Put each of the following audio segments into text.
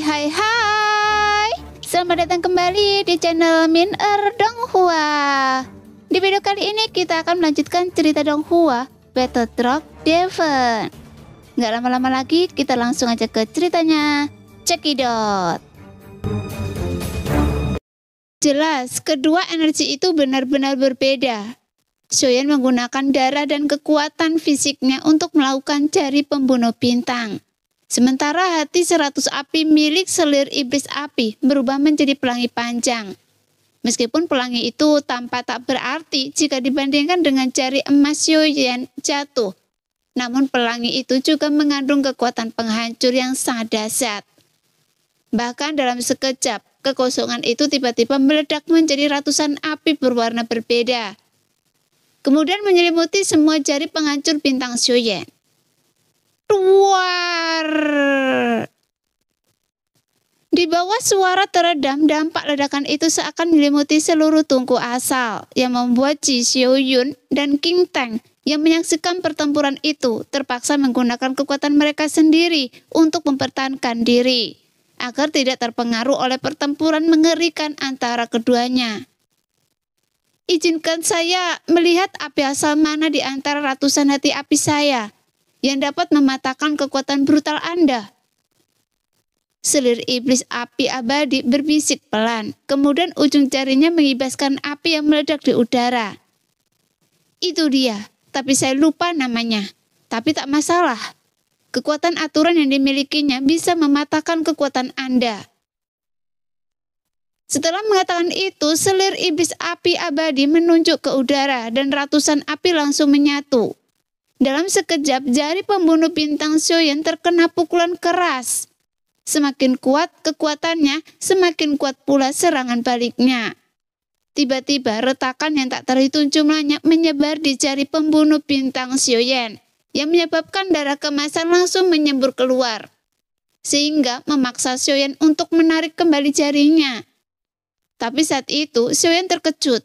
Hai. Selamat datang kembali di channel Min Donghua. Di video kali ini kita akan melanjutkan cerita Donghua Battle Drop Devon. Nggak lama-lama lagi, kita langsung aja ke ceritanya. Cekidot. Jelas, kedua energi itu benar-benar berbeda. Xiaoyan menggunakan darah dan kekuatan fisiknya untuk melakukan jari pembunuh bintang. Sementara hati 100 api milik selir iblis api berubah menjadi pelangi panjang. Meskipun pelangi itu tampak tak berarti jika dibandingkan dengan jari emas Xiaoyan jatuh. Namun pelangi itu juga mengandung kekuatan penghancur yang sangat dahsyat. Bahkan dalam sekejap, kekosongan itu tiba-tiba meledak menjadi ratusan api berwarna berbeda. Kemudian menyelimuti semua jari penghancur bintang Xiaoyan. Duar! Di bawah suara teredam, dampak ledakan itu seakan menyelimuti seluruh tungku asal, yang membuat Ji Xiaoyun dan King Tang yang menyaksikan pertempuran itu terpaksa menggunakan kekuatan mereka sendiri untuk mempertahankan diri, agar tidak terpengaruh oleh pertempuran mengerikan antara keduanya. Izinkan saya melihat api asal mana di antara ratusan hati api saya yang dapat mematahkan kekuatan brutal Anda. Selir iblis api abadi berbisik pelan, kemudian ujung jarinya mengibaskan api yang meledak di udara. Itu dia, tapi saya lupa namanya. Tapi tak masalah. Kekuatan aturan yang dimilikinya bisa mematahkan kekuatan Anda. Setelah mengatakan itu, selir iblis api abadi menunjuk ke udara dan ratusan api langsung menyatu. Dalam sekejap, jari pembunuh bintang Xiaoyan terkena pukulan keras. Semakin kuat kekuatannya, semakin kuat pula serangan baliknya. Tiba-tiba retakan yang tak terhitung jumlahnya menyebar di jari pembunuh bintang Xiaoyan, yang menyebabkan darah kemasan langsung menyembur keluar. Sehingga memaksa Xiaoyan untuk menarik kembali jarinya. Tapi saat itu Xiaoyan terkejut.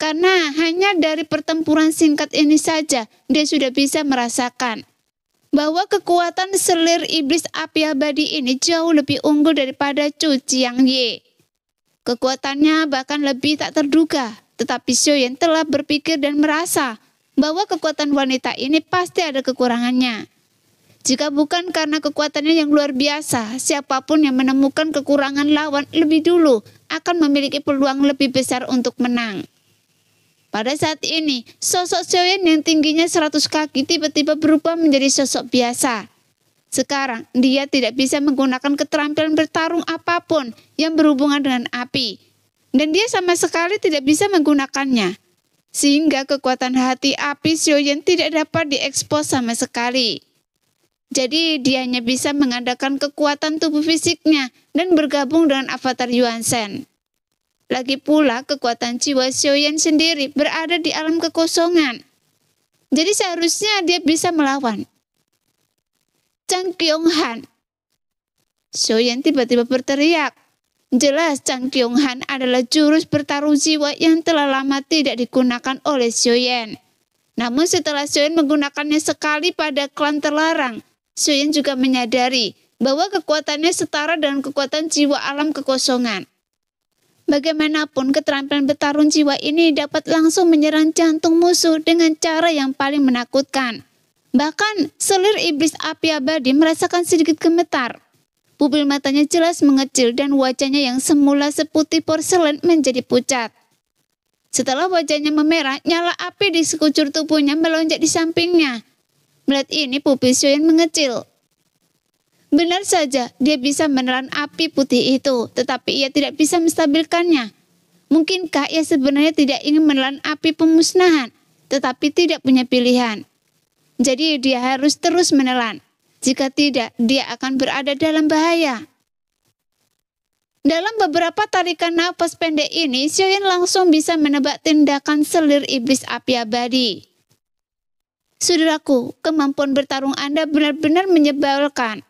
Karena hanya dari pertempuran singkat ini saja dia sudah bisa merasakan bahwa kekuatan selir iblis api abadi ini jauh lebih unggul daripada Chu Jiangye. Kekuatannya bahkan lebih tak terduga, tetapi Xiaoyan telah berpikir dan merasa bahwa kekuatan wanita ini pasti ada kekurangannya. Jika bukan karena kekuatannya yang luar biasa, siapapun yang menemukan kekurangan lawan lebih dulu akan memiliki peluang lebih besar untuk menang. Pada saat ini, sosok Xiaoyan yang tingginya 100 kaki tiba-tiba berubah menjadi sosok biasa. Sekarang, dia tidak bisa menggunakan keterampilan bertarung apapun yang berhubungan dengan api. Dan dia sama sekali tidak bisa menggunakannya. Sehingga kekuatan hati api Xiaoyan tidak dapat diekspos sama sekali. Jadi, dia hanya bisa mengandalkan kekuatan tubuh fisiknya dan bergabung dengan avatar Yuan Shen. Lagi pula kekuatan jiwa Xiaoyan sendiri berada di alam kekosongan. Jadi seharusnya dia bisa melawan. Chang Kyung-han. Xiaoyan tiba-tiba berteriak. Jelas Chang Kyung-han adalah jurus bertarung jiwa yang telah lama tidak digunakan oleh Xiaoyan. Namun setelah Xiaoyan menggunakannya sekali pada klan terlarang, Xiaoyan juga menyadari bahwa kekuatannya setara dengan kekuatan jiwa alam kekosongan. Bagaimanapun keterampilan bertarung jiwa ini dapat langsung menyerang jantung musuh dengan cara yang paling menakutkan. Bahkan selir iblis api abadi merasakan sedikit gemetar. Pupil matanya jelas mengecil dan wajahnya yang semula seputih porselen menjadi pucat. Setelah wajahnya memerah, nyala api di sekujur tubuhnya melonjak di sampingnya. Melihat ini pupil Xiaoyan mengecil. Benar saja, dia bisa menelan api putih itu, tetapi ia tidak bisa menstabilkannya. Mungkinkah ia sebenarnya tidak ingin menelan api pemusnahan, tetapi tidak punya pilihan? Jadi dia harus terus menelan. Jika tidak, dia akan berada dalam bahaya. Dalam beberapa tarikan nafas pendek ini, Xiaoyan langsung bisa menebak tindakan selir iblis api abadi. Saudaraku, kemampuan bertarung Anda benar-benar menyebalkan,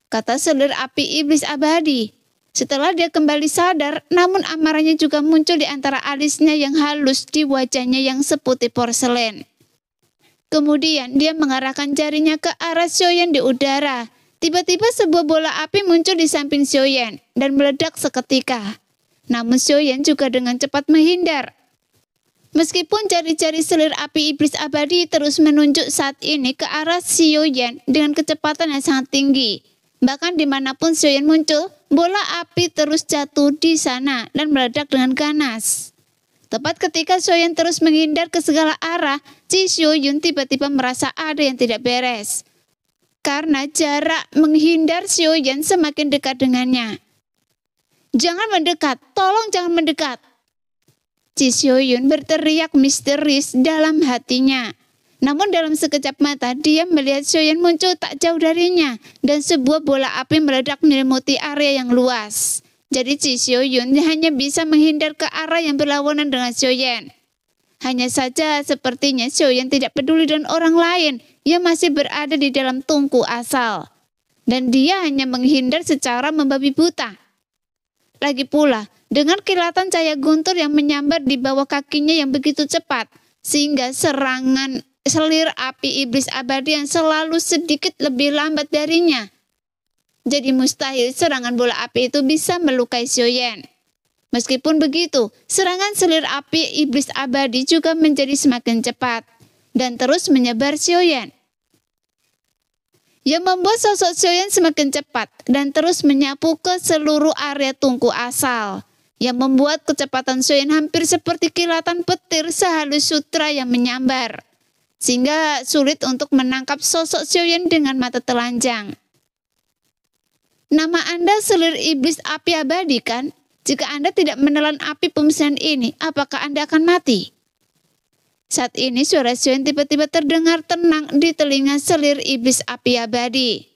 kata selir api iblis abadi. Setelah dia kembali sadar, namun amarahnya juga muncul di antara alisnya yang halus di wajahnya yang seputih porselen. Kemudian dia mengarahkan jarinya ke arah Xiaoyan di udara Tiba-tiba sebuah bola api muncul di samping Xiaoyan dan meledak seketika. Namun Xiaoyan juga dengan cepat menghindar. Meskipun jari-jari selir api iblis abadi terus menunjuk saat ini ke arah Xiaoyan dengan kecepatan yang sangat tinggi. Bahkan dimanapun Xiaoyan muncul, bola api terus jatuh di sana dan meledak dengan ganas. Tepat ketika Xiaoyan terus menghindar ke segala arah, Qi Xiaoyun tiba-tiba merasa ada yang tidak beres. Karena jarak menghindar Xiaoyan semakin dekat dengannya. "Jangan mendekat, tolong jangan mendekat!" Qi Xiaoyun berteriak misterius dalam hatinya. Namun dalam sekejap mata, dia melihat Xiaoyan muncul tak jauh darinya, dan sebuah bola api meledak menyelimuti area yang luas. Jadi Qi Xiaoyun hanya bisa menghindar ke arah yang berlawanan dengan Xiaoyan. Hanya saja sepertinya Xiaoyan tidak peduli dengan orang lain yang masih berada di dalam tungku asal. Dan dia hanya menghindar secara membabi buta. Lagi pula, dengan kilatan cahaya guntur yang menyambar di bawah kakinya yang begitu cepat, sehingga serangan selir api iblis abadi yang selalu sedikit lebih lambat darinya. Jadi mustahil serangan bola api itu bisa melukai Xiaoyan. Meskipun begitu, serangan selir api iblis abadi juga menjadi semakin cepat dan terus menyebar Xiaoyan. Yang membuat sosok Xiaoyan semakin cepat dan terus menyapu ke seluruh area tungku asal. Yang membuat kecepatan Xiaoyan hampir seperti kilatan petir sehalus sutra yang menyambar. Sehingga sulit untuk menangkap sosok Xiaoyan dengan mata telanjang. "Nama Anda selir iblis api abadi kan? Jika Anda tidak menelan api pemusnahan ini, apakah Anda akan mati?" Saat ini suara Xiaoyan tiba-tiba terdengar tenang di telinga selir iblis api abadi.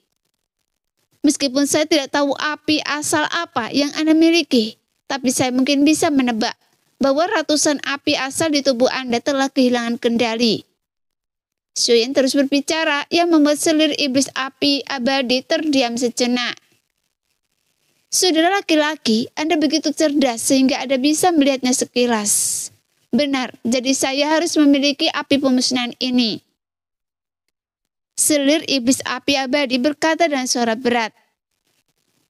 "Meskipun saya tidak tahu api asal apa yang Anda miliki, tapi saya mungkin bisa menebak bahwa ratusan api asal di tubuh Anda telah kehilangan kendali." Xiaoyan terus berbicara yang membuat selir iblis api abadi terdiam sejenak. "Saudara laki-laki, Anda begitu cerdas sehingga Anda bisa melihatnya sekilas. Benar, jadi saya harus memiliki api pemusnahan ini." Selir iblis api abadi berkata dengan suara berat.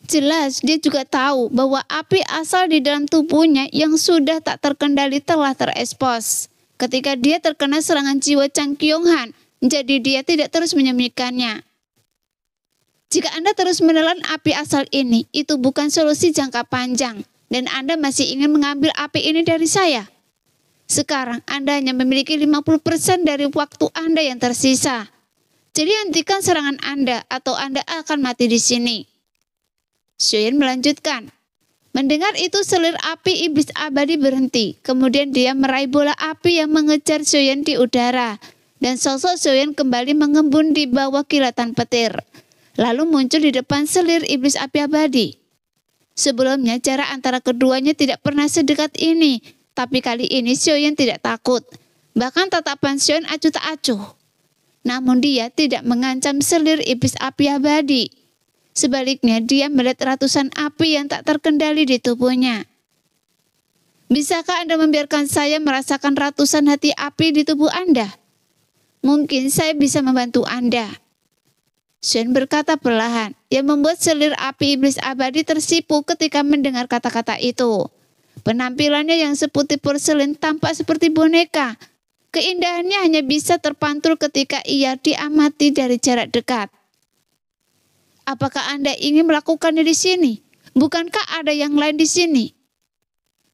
Jelas dia juga tahu bahwa api asal di dalam tubuhnya yang sudah tak terkendali telah terekspos. Ketika dia terkena serangan jiwa Chang Kyung-han, jadi dia tidak terus menyembunyikannya. "Jika Anda terus menelan api asal ini, itu bukan solusi jangka panjang, dan Anda masih ingin mengambil api ini dari saya. Sekarang Anda hanya memiliki 50% dari waktu Anda yang tersisa. Jadi hentikan serangan Anda atau Anda akan mati di sini." Xiaoyan melanjutkan. Mendengar itu selir api iblis abadi berhenti. Kemudian dia meraih bola api yang mengejar Xiaoyan di udara. Dan sosok Xiaoyan kembali mengembun di bawah kilatan petir. Lalu muncul di depan selir iblis api abadi. Sebelumnya jarak antara keduanya tidak pernah sedekat ini. Tapi kali ini Xiaoyan tidak takut. Bahkan tatapan Xiaoyan acuh tak acuh. Namun dia tidak mengancam selir iblis api abadi. Sebaliknya dia melihat ratusan api yang tak terkendali di tubuhnya. "Bisakah Anda membiarkan saya merasakan ratusan hati api di tubuh Anda? Mungkin saya bisa membantu Anda." Xiaoyan berkata perlahan, yang membuat selir api iblis abadi tersipu ketika mendengar kata-kata itu. Penampilannya yang seputih porselin tampak seperti boneka. Keindahannya hanya bisa terpantul ketika ia diamati dari jarak dekat. "Apakah Anda ingin melakukannya di sini? Bukankah ada yang lain di sini?"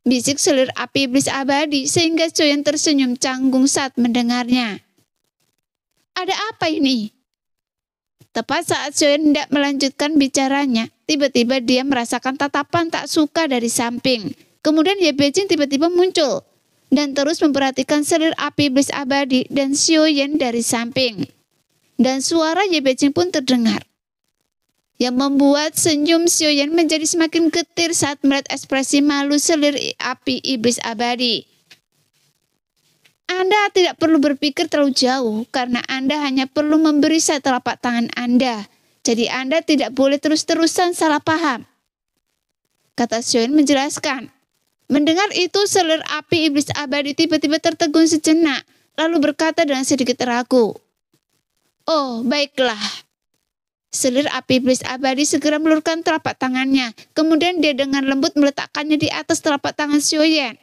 bisik selir api iblis abadi sehingga Xiaoyan tersenyum canggung saat mendengarnya. "Ada apa ini?" Tepat saat Xiaoyan hendak melanjutkan bicaranya, tiba-tiba dia merasakan tatapan tak suka dari samping. Kemudian Ye Beijing tiba-tiba muncul dan terus memperhatikan selir api iblis abadi dan Xiaoyan dari samping. Dan suara Ye Beijing pun terdengar. Yang membuat senyum Xiaoyan menjadi semakin getir saat melihat ekspresi malu selir api iblis abadi. "Anda tidak perlu berpikir terlalu jauh karena Anda hanya perlu memberi saya telapak tangan Anda. Jadi Anda tidak boleh terus-terusan salah paham," kata Xiaoyan menjelaskan. Mendengar itu selir api iblis abadi tiba-tiba tertegun sejenak lalu berkata dengan sedikit ragu, "Oh, baiklah." Selir api iblis abadi segera meluruskan telapak tangannya. Kemudian dia dengan lembut meletakkannya di atas telapak tangan Xiaoyan.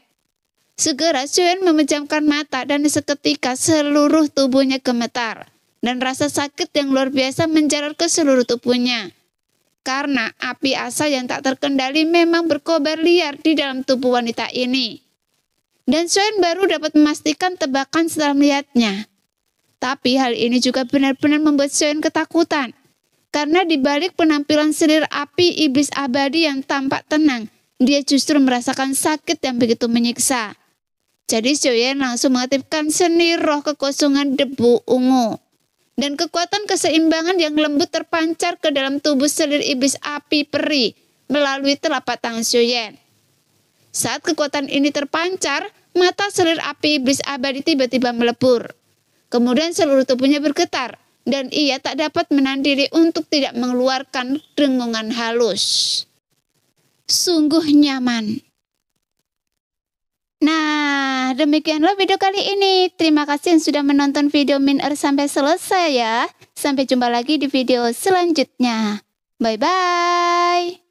Segera Xiaoyan memejamkan mata dan seketika seluruh tubuhnya gemetar. Dan rasa sakit yang luar biasa menjalar ke seluruh tubuhnya. Karena api asa yang tak terkendali memang berkobar liar di dalam tubuh wanita ini. Dan Xiaoyan baru dapat memastikan tebakan setelah melihatnya. Tapi hal ini juga benar-benar membuat Xiaoyan ketakutan. Karena di balik penampilan selir api iblis abadi yang tampak tenang, dia justru merasakan sakit yang begitu menyiksa. Jadi Xiaoyan langsung mengaktifkan seni roh kekosongan debu ungu. Dan kekuatan keseimbangan yang lembut terpancar ke dalam tubuh selir iblis api peri melalui telapak tangan Xiaoyan. Saat kekuatan ini terpancar, mata selir api iblis abadi tiba-tiba melebur. Kemudian seluruh tubuhnya bergetar. Dan ia tak dapat menahan diri untuk tidak mengeluarkan dengungan halus. Sungguh nyaman. Nah, demikianlah video kali ini. Terima kasih yang sudah menonton video Min Er sampai selesai ya. Sampai jumpa lagi di video selanjutnya. Bye-bye.